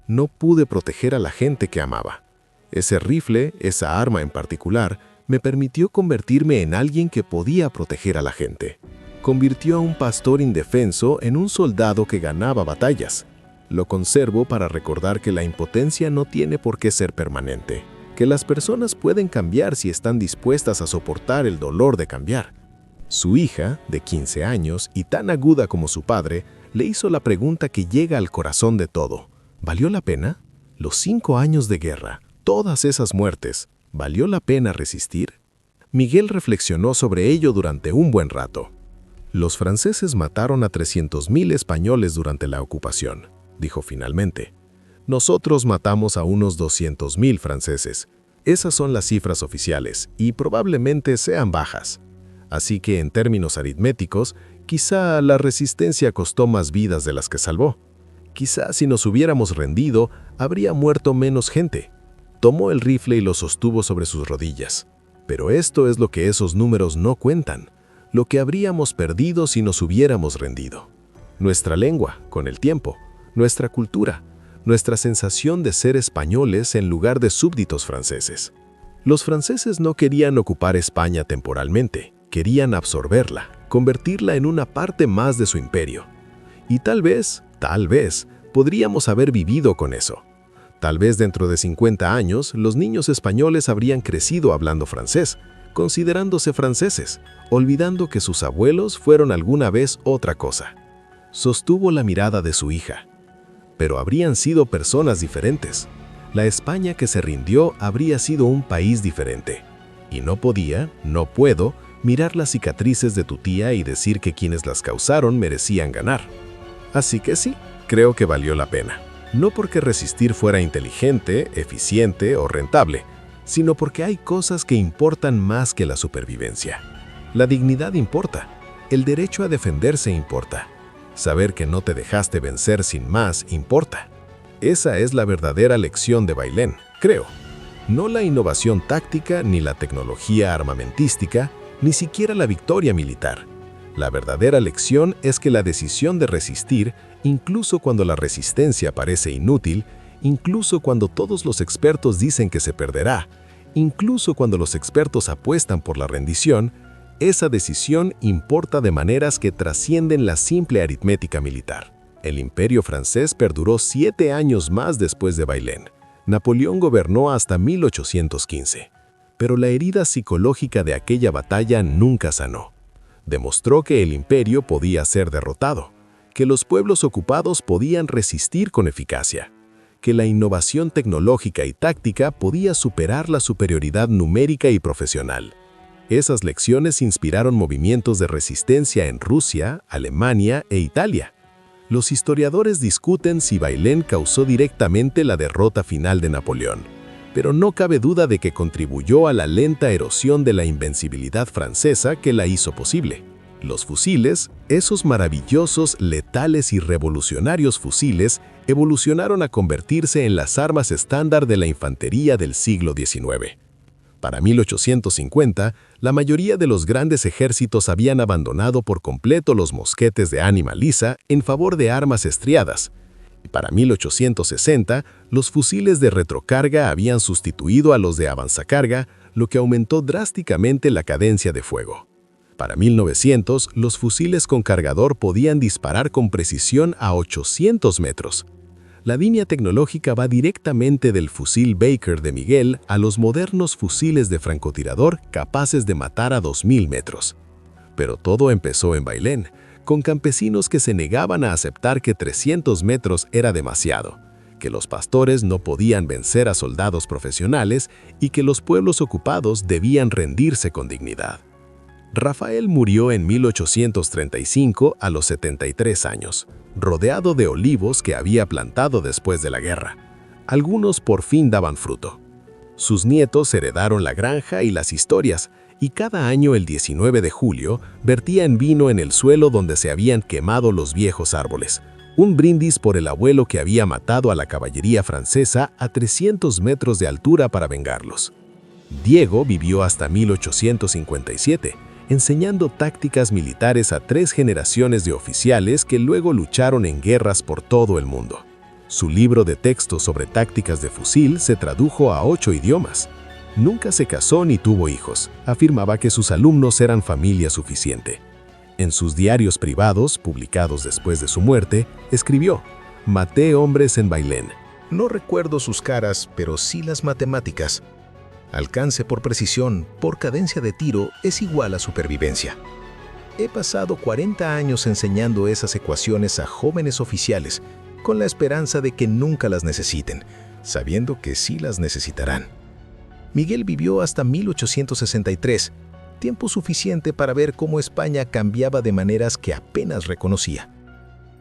No pude proteger a la gente que amaba. Ese rifle, esa arma en particular, me permitió convertirme en alguien que podía proteger a la gente. Convirtió a un pastor indefenso en un soldado que ganaba batallas. Lo conservo para recordar que la impotencia no tiene por qué ser permanente, que las personas pueden cambiar si están dispuestas a soportar el dolor de cambiar. Su hija, de 15 años y tan aguda como su padre, le hizo la pregunta que llega al corazón de todo. ¿Valió la pena? Los 5 años de guerra, todas esas muertes, ¿valió la pena resistir? Miguel reflexionó sobre ello durante un buen rato. Los franceses mataron a 300.000 españoles durante la ocupación, dijo finalmente. Nosotros matamos a unos 200.000 franceses. Esas son las cifras oficiales y probablemente sean bajas. Así que en términos aritméticos, quizá la resistencia costó más vidas de las que salvó. Quizá si nos hubiéramos rendido, habría muerto menos gente. Tomó el rifle y lo sostuvo sobre sus rodillas. Pero esto es lo que esos números no cuentan, lo que habríamos perdido si nos hubiéramos rendido. Nuestra lengua, con el tiempo, nuestra cultura, nuestra sensación de ser españoles en lugar de súbditos franceses. Los franceses no querían ocupar España temporalmente, querían absorberla, convertirla en una parte más de su imperio. Y tal vez, podríamos haber vivido con eso. Tal vez dentro de 50 años, los niños españoles habrían crecido hablando francés, considerándose franceses, olvidando que sus abuelos fueron alguna vez otra cosa. Sostuvo la mirada de su hija. Pero habrían sido personas diferentes. La España que se rindió habría sido un país diferente. Y no puedo, mirar las cicatrices de tu tía y decir que quienes las causaron merecían ganar. Así que sí, creo que valió la pena. No porque resistir fuera inteligente, eficiente o rentable, sino porque hay cosas que importan más que la supervivencia. La dignidad importa, el derecho a defenderse importa, saber que no te dejaste vencer sin más importa. Esa es la verdadera lección de Bailén, creo. No la innovación táctica, ni la tecnología armamentística, ni siquiera la victoria militar. La verdadera lección es que la decisión de resistir, incluso cuando la resistencia parece inútil, incluso cuando todos los expertos dicen que se perderá, incluso cuando los expertos apuestan por la rendición, esa decisión importa de maneras que trascienden la simple aritmética militar. El imperio francés perduró 7 años más después de Bailén. Napoleón gobernó hasta 1815. Pero la herida psicológica de aquella batalla nunca sanó. Demostró que el imperio podía ser derrotado, que los pueblos ocupados podían resistir con eficacia, que la innovación tecnológica y táctica podía superar la superioridad numérica y profesional. Esas lecciones inspiraron movimientos de resistencia en Rusia, Alemania e Italia. Los historiadores discuten si Bailén causó directamente la derrota final de Napoleón, pero no cabe duda de que contribuyó a la lenta erosión de la invencibilidad francesa que la hizo posible. Los fusiles, esos maravillosos, letales y revolucionarios fusiles, evolucionaron a convertirse en las armas estándar de la infantería del siglo XIX. Para 1850, la mayoría de los grandes ejércitos habían abandonado por completo los mosquetes de ánima lisa en favor de armas estriadas. Y para 1860, los fusiles de retrocarga habían sustituido a los de avanzacarga, lo que aumentó drásticamente la cadencia de fuego. Para 1900, los fusiles con cargador podían disparar con precisión a 800 metros. La línea tecnológica va directamente del fusil Baker de Miguel a los modernos fusiles de francotirador capaces de matar a 2000 metros. Pero todo empezó en Bailén, con campesinos que se negaban a aceptar que 300 metros era demasiado, que los pastores no podían vencer a soldados profesionales y que los pueblos ocupados debían rendirse con dignidad. Rafael murió en 1835 a los 73 años, rodeado de olivos que había plantado después de la guerra. Algunos por fin daban fruto. Sus nietos heredaron la granja y las historias, y cada año el 19 de julio vertían vino en el suelo donde se habían quemado los viejos árboles, un brindis por el abuelo que había matado a la caballería francesa a 300 metros de altura para vengarlos. Diego vivió hasta 1857, enseñando tácticas militares a 3 generaciones de oficiales que luego lucharon en guerras por todo el mundo. Su libro de texto sobre tácticas de fusil se tradujo a 8 idiomas. Nunca se casó ni tuvo hijos. Afirmaba que sus alumnos eran familia suficiente. En sus diarios privados, publicados después de su muerte, escribió: «Maté hombres en Bailén. No recuerdo sus caras, pero sí las matemáticas. Alcance por precisión, por cadencia de tiro, es igual a supervivencia. He pasado 40 años enseñando esas ecuaciones a jóvenes oficiales, con la esperanza de que nunca las necesiten, sabiendo que sí las necesitarán. Miguel vivió hasta 1863, tiempo suficiente para ver cómo España cambiaba de maneras que apenas reconocía.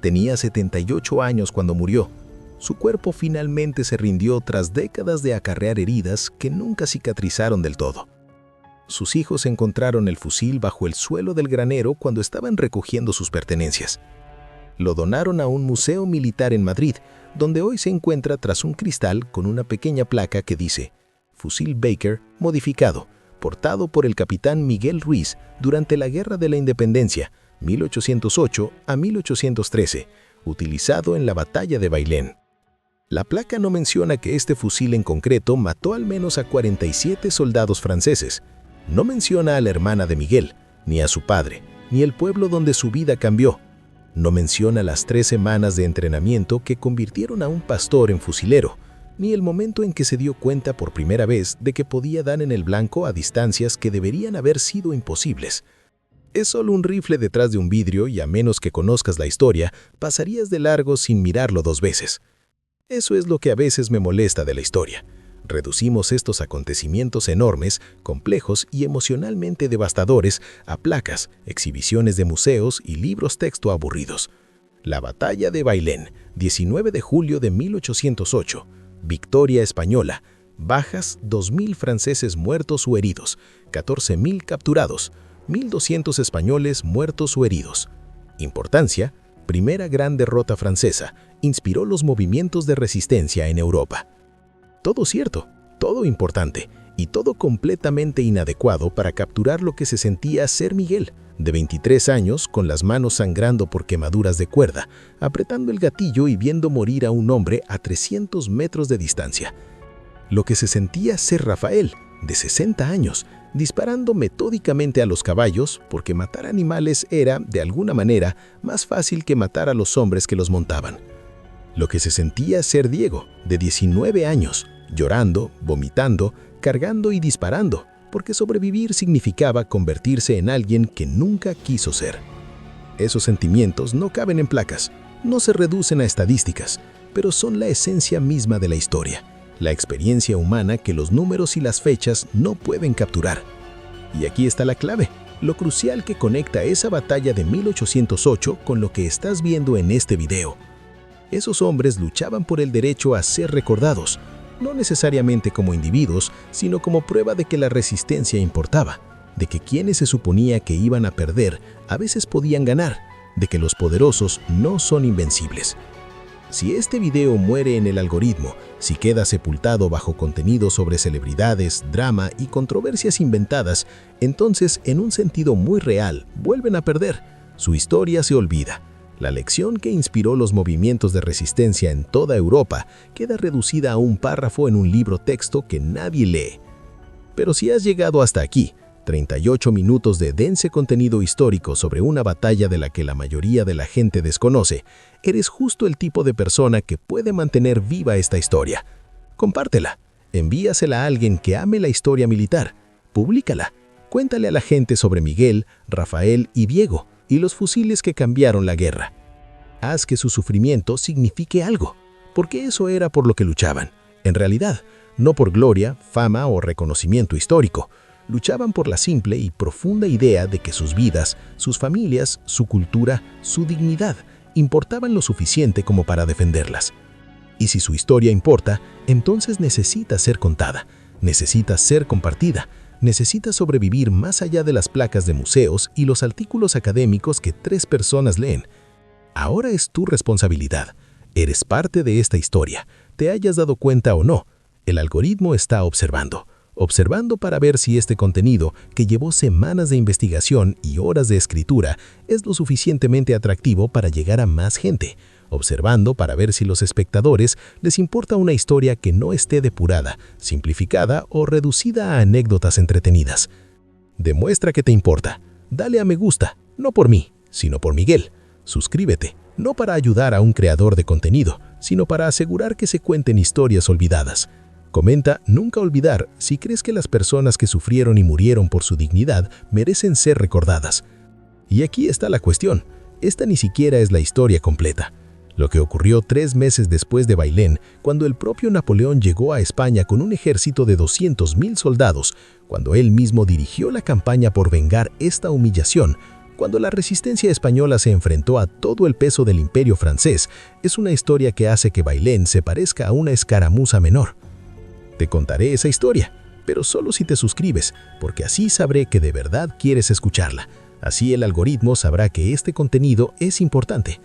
Tenía 78 años cuando murió. Su cuerpo finalmente se rindió tras décadas de acarrear heridas que nunca cicatrizaron del todo. Sus hijos encontraron el fusil bajo el suelo del granero cuando estaban recogiendo sus pertenencias. Lo donaron a un museo militar en Madrid, donde hoy se encuentra tras un cristal con una pequeña placa que dice «Fusil Baker modificado, portado por el capitán Miguel Ruiz durante la Guerra de la Independencia, 1808 a 1813, utilizado en la Batalla de Bailén». La placa no menciona que este fusil en concreto mató al menos a 47 soldados franceses. No menciona a la hermana de Miguel, ni a su padre, ni el pueblo donde su vida cambió. No menciona las 3 semanas de entrenamiento que convirtieron a un pastor en fusilero, ni el momento en que se dio cuenta por primera vez de que podía dar en el blanco a distancias que deberían haber sido imposibles. Es solo un rifle detrás de un vidrio y a menos que conozcas la historia, pasarías de largo sin mirarlo 2 veces. Eso es lo que a veces me molesta de la historia. Reducimos estos acontecimientos enormes, complejos y emocionalmente devastadores a placas, exhibiciones de museos y libros texto aburridos. La Batalla de Bailén, 19 de julio de 1808. Victoria española. Bajas, 2.000 franceses muertos o heridos, 14.000 capturados, 1.200 españoles muertos o heridos. Importancia: primera gran derrota francesa, inspiró los movimientos de resistencia en Europa. Todo cierto, todo importante y todo completamente inadecuado para capturar lo que se sentía ser Miguel, de 23 años, con las manos sangrando por quemaduras de cuerda, apretando el gatillo y viendo morir a un hombre a 300 metros de distancia. Lo que se sentía ser Rafael, de 60 años, disparando metódicamente a los caballos, porque matar animales era, de alguna manera, más fácil que matar a los hombres que los montaban. Lo que se sentía ser Diego, de 19 años, llorando, vomitando, cargando y disparando, porque sobrevivir significaba convertirse en alguien que nunca quiso ser. Esos sentimientos no caben en placas, no se reducen a estadísticas, pero son la esencia misma de la historia, la experiencia humana que los números y las fechas no pueden capturar. Y aquí está la clave, lo crucial que conecta esa batalla de 1808 con lo que estás viendo en este video. Esos hombres luchaban por el derecho a ser recordados, no necesariamente como individuos, sino como prueba de que la resistencia importaba, de que quienes se suponía que iban a perder a veces podían ganar, de que los poderosos no son invencibles. Si este video muere en el algoritmo, si queda sepultado bajo contenido sobre celebridades, drama y controversias inventadas, entonces, en un sentido muy real, vuelven a perder. Su historia se olvida. La lección que inspiró los movimientos de resistencia en toda Europa queda reducida a un párrafo en un libro texto que nadie lee. Pero si has llegado hasta aquí, 38 minutos de denso contenido histórico sobre una batalla de la que la mayoría de la gente desconoce, eres justo el tipo de persona que puede mantener viva esta historia. Compártela, envíasela a alguien que ame la historia militar, públicala, cuéntale a la gente sobre Miguel, Rafael y Diego, y los fusiles que cambiaron la guerra. Haz que su sufrimiento signifique algo, porque eso era por lo que luchaban. En realidad, no por gloria, fama o reconocimiento histórico. Luchaban por la simple y profunda idea de que sus vidas, sus familias, su cultura, su dignidad importaban lo suficiente como para defenderlas. Y si su historia importa, entonces necesita ser contada, necesita ser compartida, necesita sobrevivir más allá de las placas de museos y los artículos académicos que 3 personas leen. Ahora es tu responsabilidad. Eres parte de esta historia. Te hayas dado cuenta o no, el algoritmo está observando para ver si este contenido, que llevó semanas de investigación y horas de escritura, es lo suficientemente atractivo para llegar a más gente. Observando para ver si los espectadores les importa una historia que no esté depurada, simplificada o reducida a anécdotas entretenidas. Demuestra que te importa. Dale a me gusta, no por mí, sino por Miguel. Suscríbete, no para ayudar a un creador de contenido, sino para asegurar que se cuenten historias olvidadas. Comenta nunca olvidar si crees que las personas que sufrieron y murieron por su dignidad merecen ser recordadas. Y aquí está la cuestión. Esta ni siquiera es la historia completa. Lo que ocurrió 3 meses después de Bailén, cuando el propio Napoleón llegó a España con un ejército de 200.000 soldados, cuando él mismo dirigió la campaña por vengar esta humillación, cuando la resistencia española se enfrentó a todo el peso del imperio francés, es una historia que hace que Bailén se parezca a una escaramuza menor. Te contaré esa historia, pero solo si te suscribes, porque así sabré que de verdad quieres escucharla. Así el algoritmo sabrá que este contenido es importante.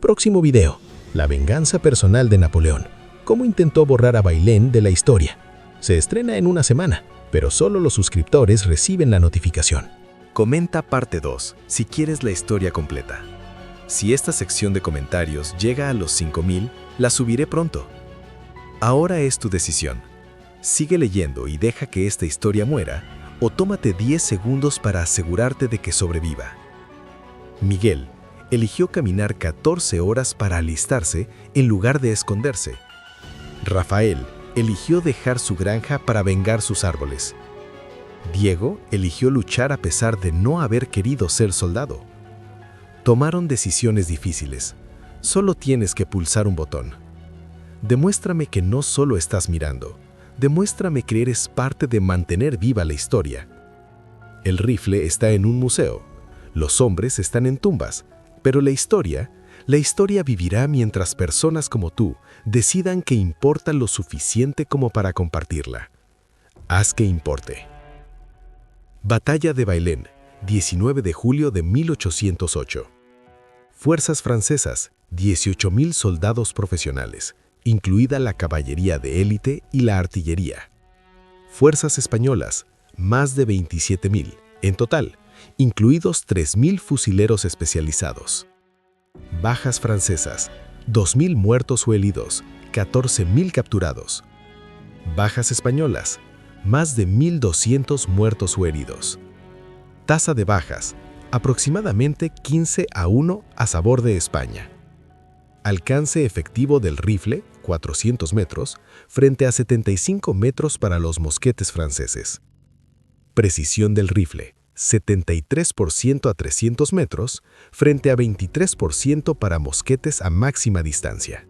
Próximo video: la venganza personal de Napoleón. Cómo intentó borrar a Bailén de la historia. Se estrena en una semana, pero solo los suscriptores reciben la notificación. Comenta parte 2 si quieres la historia completa. Si esta sección de comentarios llega a los 5000, la subiré pronto. Ahora es tu decisión. Sigue leyendo y deja que esta historia muera, o tómate 10 segundos para asegurarte de que sobreviva. Miguel eligió caminar 14 horas para alistarse en lugar de esconderse. Rafael eligió dejar su granja para vengar sus árboles. Diego eligió luchar a pesar de no haber querido ser soldado. Tomaron decisiones difíciles. Solo tienes que pulsar un botón. Demuéstrame que no solo estás mirando. Demuéstrame que eres parte de mantener viva la historia. El rifle está en un museo. Los hombres están en tumbas. Pero la historia vivirá mientras personas como tú decidan que importa lo suficiente como para compartirla. Haz que importe. Batalla de Bailén, 19 de julio de 1808. Fuerzas francesas, 18.000 soldados profesionales, incluida la caballería de élite y la artillería. Fuerzas españolas, más de 27.000, en total, incluidos 3.000 fusileros especializados. Bajas francesas, 2.000 muertos o heridos, 14.000 capturados. Bajas españolas, más de 1.200 muertos o heridos. Tasa de bajas, aproximadamente 15-1 a favor de España. Alcance efectivo del rifle, 400 metros, frente a 75 metros para los mosquetes franceses. Precisión del rifle, 73% a 300 metros, frente a 23% para mosquetes a máxima distancia.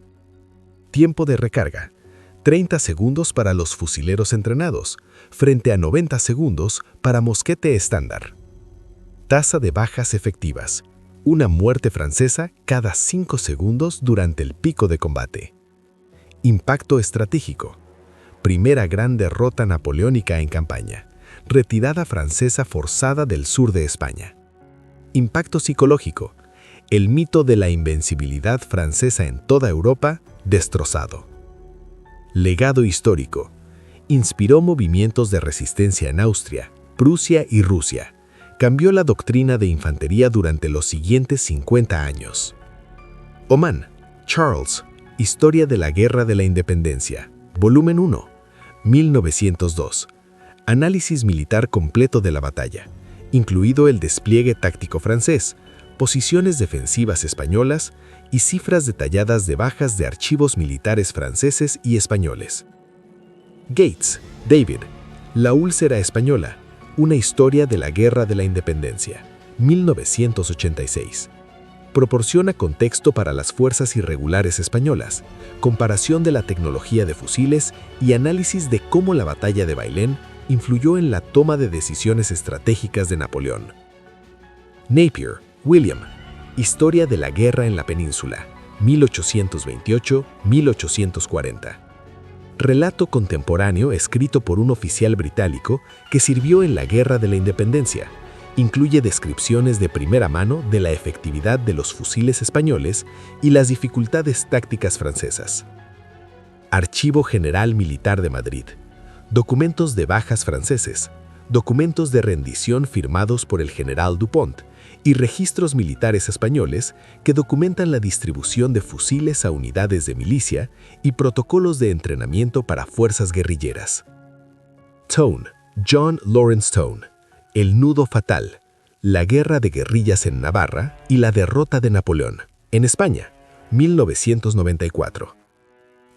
Tiempo de recarga, 30 segundos para los fusileros entrenados, frente a 90 segundos para mosquete estándar. Tasa de bajas efectivas, una muerte francesa cada 5 segundos durante el pico de combate. Impacto estratégico, primera gran derrota napoleónica en campaña, retirada francesa forzada del sur de España. Impacto psicológico, el mito de la invencibilidad francesa en toda Europa destrozado. Legado histórico, inspiró movimientos de resistencia en Austria, Prusia y Rusia. Cambió la doctrina de infantería durante los siguientes 50 años. Oman, Charles, Historia de la Guerra de la Independencia, Volumen 1, 1902. Análisis militar completo de la batalla, incluido el despliegue táctico francés, posiciones defensivas españolas y cifras detalladas de bajas de archivos militares franceses y españoles. Gates, David, La úlcera española. Una historia de la Guerra de la Independencia, 1986. Proporciona contexto para las fuerzas irregulares españolas, comparación de la tecnología de fusiles y análisis de cómo la batalla de Bailén influyó en la toma de decisiones estratégicas de Napoleón. Napier, William. Historia de la Guerra en la Península, 1828-1840. Relato contemporáneo escrito por un oficial británico que sirvió en la Guerra de la Independencia. Incluye descripciones de primera mano de la efectividad de los fusiles españoles y las dificultades tácticas francesas. Archivo General Militar de Madrid. Documentos de bajas franceses, documentos de rendición firmados por el general Dupont y registros militares españoles que documentan la distribución de fusiles a unidades de milicia y protocolos de entrenamiento para fuerzas guerrilleras. Tone, John Lawrence Tone. El nudo fatal, la guerra de guerrillas en Navarra y la derrota de Napoleón, en España, 1994.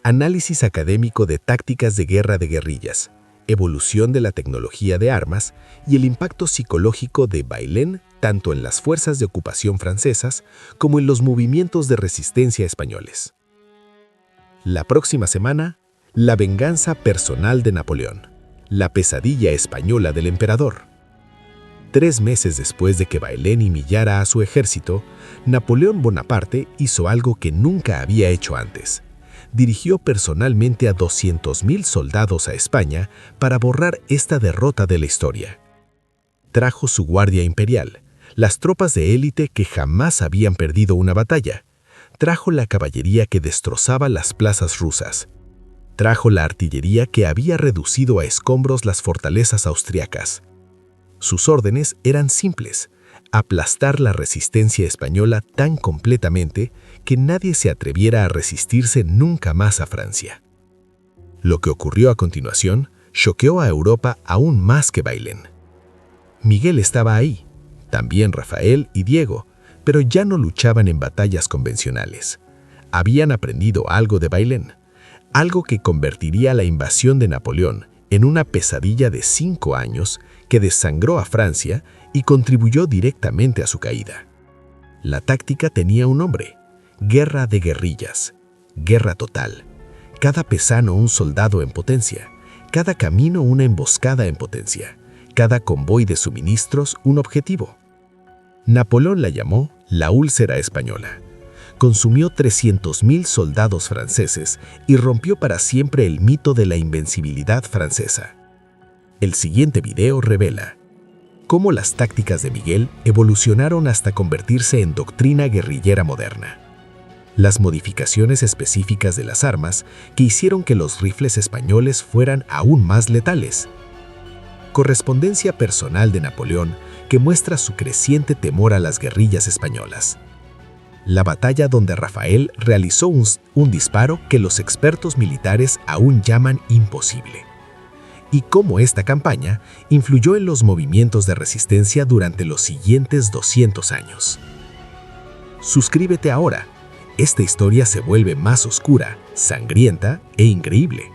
Análisis académico de tácticas de guerra de guerrillas, evolución de la tecnología de armas y el impacto psicológico de Bailén tanto en las fuerzas de ocupación francesas como en los movimientos de resistencia españoles. La próxima semana, la venganza personal de Napoleón, la pesadilla española del emperador. 3 meses después de que Bailén humillara a su ejército, Napoleón Bonaparte hizo algo que nunca había hecho antes. Dirigió personalmente a 200.000 soldados a España para borrar esta derrota de la historia. Trajo su guardia imperial, las tropas de élite que jamás habían perdido una batalla. Trajo la caballería que destrozaba las plazas rusas. Trajo la artillería que había reducido a escombros las fortalezas austriacas. Sus órdenes eran simples: aplastar la resistencia española tan completamente que nadie se atreviera a resistirse nunca más a Francia. Lo que ocurrió a continuación choqueó a Europa aún más que Bailén. Miguel estaba ahí, también Rafael y Diego, pero ya no luchaban en batallas convencionales. Habían aprendido algo de Bailén, algo que convertiría la invasión de Napoleón en una pesadilla de 5 años que desangró a Francia y contribuyó directamente a su caída. La táctica tenía un nombre: guerra de guerrillas, guerra total. Cada pesano un soldado en potencia, cada camino una emboscada en potencia, cada convoy de suministros un objetivo. Napoleón la llamó la úlcera española. Consumió 300.000 soldados franceses y rompió para siempre el mito de la invencibilidad francesa. El siguiente video revela cómo las tácticas de Miguel evolucionaron hasta convertirse en doctrina guerrillera moderna. Las modificaciones específicas de las armas que hicieron que los rifles españoles fueran aún más letales. Correspondencia personal de Napoleón que muestra su creciente temor a las guerrillas españolas. La batalla donde Rafael realizó un disparo que los expertos militares aún llaman imposible. Y cómo esta campaña influyó en los movimientos de resistencia durante los siguientes 200 años. Suscríbete ahora. Esta historia se vuelve más oscura, sangrienta e increíble.